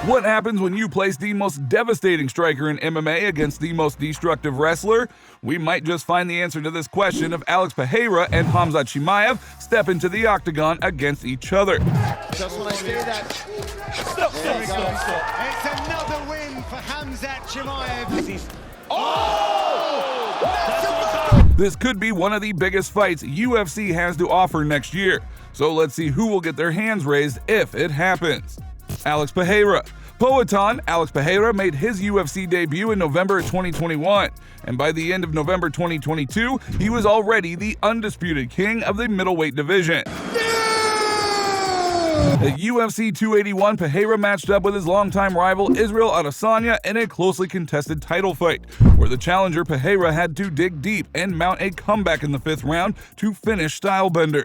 What happens when you place the most devastating striker in MMA against the most destructive wrestler? We might just find the answer to this question if Alex Pereira and Khamzat Chimaev step into the octagon against each other. Just when I say that. Stop. It's another win for Khamzat Chimaev. This could be one of the biggest fights UFC has to offer next year. So let's see who will get their hands raised if it happens. Alex Pereira. Poatan Alex Pereira made his UFC debut in November 2021, and by the end of November 2022, he was already the undisputed king of the middleweight division. At UFC 281, Pereira matched up with his longtime rival Israel Adesanya in a closely contested title fight, where the challenger Pereira had to dig deep and mount a comeback in the 5th round to finish Stylebender.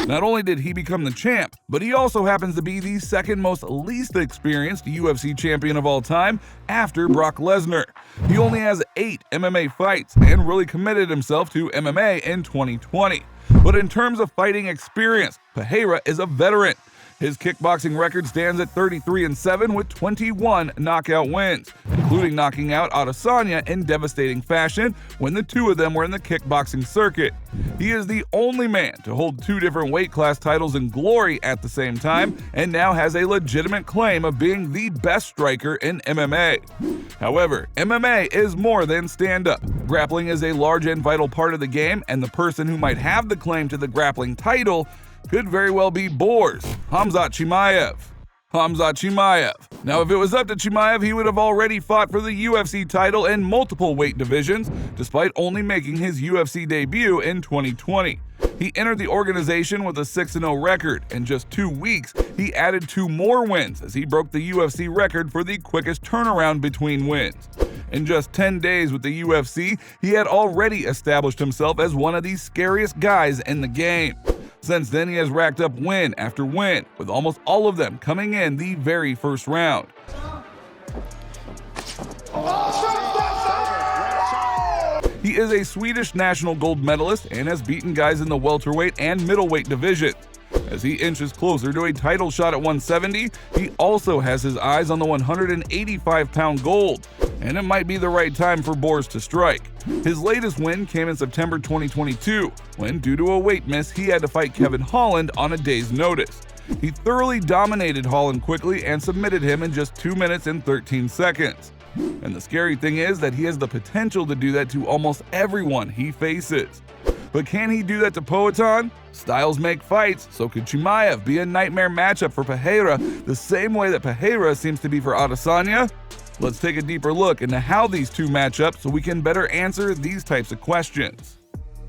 Not only did he become the champ, but he also happens to be the second most least experienced UFC champion of all time after Brock Lesnar. He only has 8 MMA fights and really committed himself to MMA in 2020. But in terms of fighting experience, Pereira is a veteran. His kickboxing record stands at 33-7 with 21 knockout wins, including knocking out Adesanya in devastating fashion when the two of them were in the kickboxing circuit. He is the only man to hold 2 different weight class titles in glory at the same time, and now has a legitimate claim of being the best striker in MMA. However, MMA is more than stand-up. Grappling is a large and vital part of the game, and the person who might have the claim to the grappling title could very well be Boers, Khamzat Chimaev. Now, if it was up to Chimaev, he would have already fought for the UFC title in multiple weight divisions, despite only making his UFC debut in 2020. He entered the organization with a 6-0 record. In just 2 weeks, he added 2 more wins as he broke the UFC record for the quickest turnaround between wins. In just 10 days with the UFC, he had already established himself as one of the scariest guys in the game. Since then, he has racked up win after win, with almost all of them coming in the very first round. He is a Swedish national gold medalist and has beaten guys in the welterweight and middleweight divisions. As he inches closer to a title shot at 170, he also has his eyes on the 185-pound gold, and it might be the right time for Boers to strike. His latest win came in September 2022, when due to a weight miss, he had to fight Kevin Holland on a day's notice. He thoroughly dominated Holland quickly and submitted him in just 2 minutes and 13 seconds. And the scary thing is that he has the potential to do that to almost everyone he faces. But can he do that to Poatan? Styles make fights, so could Chimaev be a nightmare matchup for Pereira the same way that Pereira seems to be for Adesanya? Let's take a deeper look into how these two match up so we can better answer these types of questions.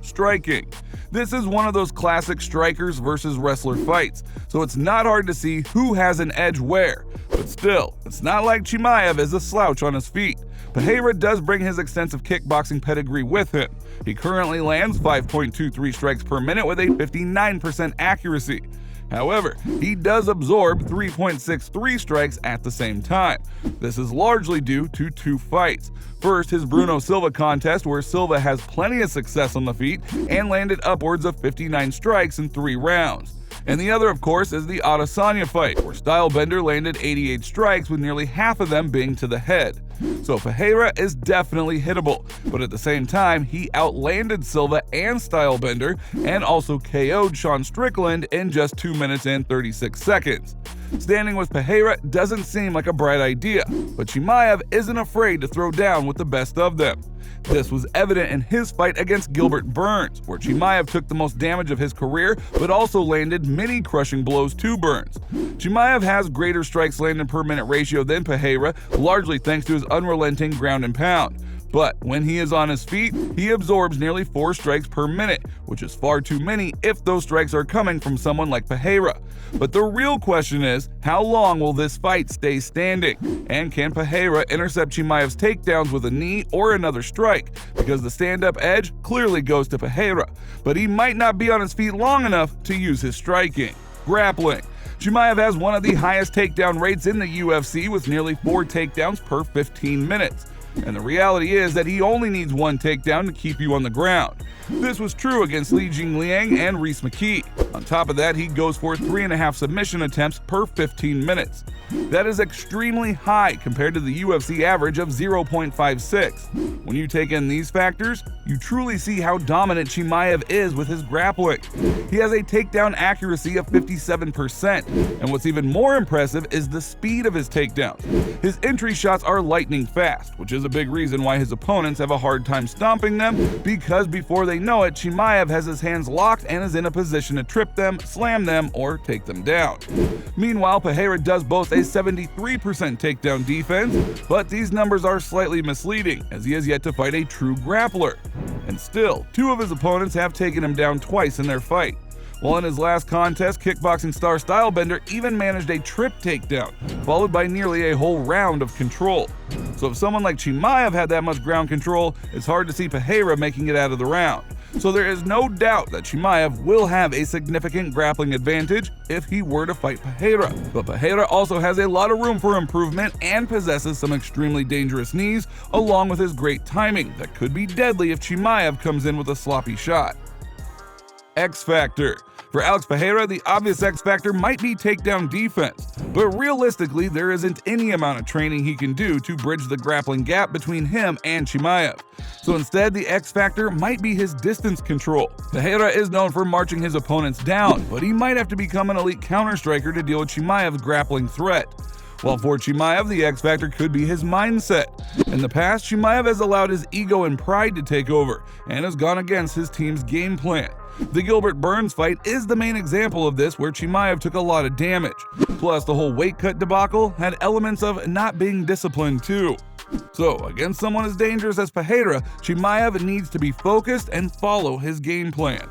Striking. This is one of those classic strikers versus wrestler fights, so it's not hard to see who has an edge where. But still, it's not like Chimaev is a slouch on his feet. Pereira does bring his extensive kickboxing pedigree with him. He currently lands 5.23 strikes per minute with a 59% accuracy. However, he does absorb 3.63 strikes at the same time. This is largely due to 2 fights. First, his Bruno Silva contest, where Silva has plenty of success on the feet and landed upwards of 59 strikes in 3 rounds. And the other, of course, is the Adesanya fight, where Stylebender landed 88 strikes with nearly half of them being to the head. So Pereira is definitely hittable, but at the same time, he outlanded Silva and Stylebender and also KO'd Sean Strickland in just 2 minutes and 36 seconds. Standing with Pereira doesn't seem like a bright idea, but Chimaev isn't afraid to throw down with the best of them. This was evident in his fight against Gilbert Burns, where Chimaev took the most damage of his career, but also landed many crushing blows to Burns. Chimaev has greater strikes landed per minute ratio than Pereira, largely thanks to his unrelenting ground and pound. But when he is on his feet, he absorbs nearly 4 strikes per minute, which is far too many if those strikes are coming from someone like Pereira. But the real question is, how long will this fight stay standing? And can Pereira intercept Chimaev's takedowns with a knee or another strike? Because the stand-up edge clearly goes to Pereira, but he might not be on his feet long enough to use his striking. Grappling. Chimaev has one of the highest takedown rates in the UFC with nearly 4 takedowns per 15 minutes. And the reality is that he only needs 1 takedown to keep you on the ground. This was true against Li Jingliang and Rhys McKee. On top of that, he goes for 3.5 submission attempts per 15 minutes. That is extremely high compared to the UFC average of 0.56. When you take in these factors, you truly see how dominant Chimaev is with his grappling. He has a takedown accuracy of 57%, and what's even more impressive is the speed of his takedowns. His entry shots are lightning fast, which is a big reason why his opponents have a hard time stomping them, because before they know it, Chimaev has his hands locked and is in a position to trip them, slam them, or take them down. Meanwhile, Pereira does boast a 73% takedown defense, but these numbers are slightly misleading, as he has yet to fight a true grappler. And still, 2 of his opponents have taken him down twice in their fight. While in his last contest, kickboxing star Stylebender even managed a trip takedown, followed by nearly a whole round of control. So if someone like Chimaev had that much ground control, it's hard to see Pereira making it out of the round. So there is no doubt that Chimaev will have a significant grappling advantage if he were to fight Pereira. But Pereira also has a lot of room for improvement and possesses some extremely dangerous knees, along with his great timing that could be deadly if Chimaev comes in with a sloppy shot. X Factor. For Alex Pereira, the obvious X factor might be takedown defense, but realistically, there isn't any amount of training he can do to bridge the grappling gap between him and Chimaev. So instead, the X factor might be his distance control. Pereira is known for marching his opponents down, but he might have to become an elite counter-striker to deal with Chimaev's grappling threat. While for Chimaev, the X factor could be his mindset. In the past, Chimaev has allowed his ego and pride to take over, and has gone against his team's game plan. The Gilbert Burns fight is the main example of this, where Chimaev took a lot of damage. Plus, the whole weight cut debacle had elements of not being disciplined too. So, against someone as dangerous as Pereira, Chimaev needs to be focused and follow his game plan.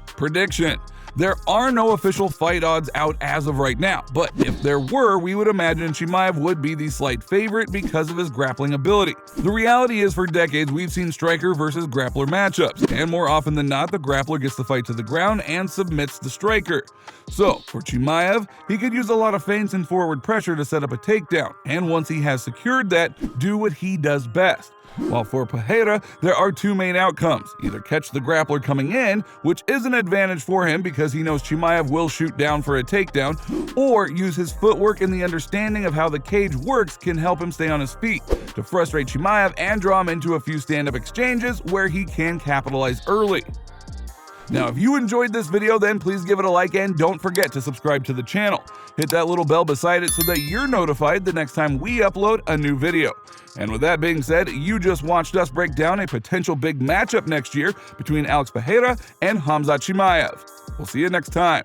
Prediction. There are no official fight odds out as of right now, but if there were, we would imagine Chimaev would be the slight favorite because of his grappling ability. The reality is, for decades, we've seen striker versus grappler matchups, and more often than not, the grappler gets the fight to the ground and submits the striker. So, for Chimaev, he could use a lot of feints and forward pressure to set up a takedown, and once he has secured that, do what he does best. While for Pereira, there are 2 main outcomes: either catch the grappler coming in, which is an advantage for him because he knows Chimaev will shoot down for a takedown, or use his footwork and the understanding of how the cage works can help him stay on his feet to frustrate Chimaev and draw him into a few stand-up exchanges where he can capitalize early. Now, if you enjoyed this video, then please give it a like and don't forget to subscribe to the channel. Hit that little bell beside it so that you're notified the next time we upload a new video. And with that being said, you just watched us break down a potential big matchup next year between Alex Pereira and Khamzat Chimaev. We'll see you next time.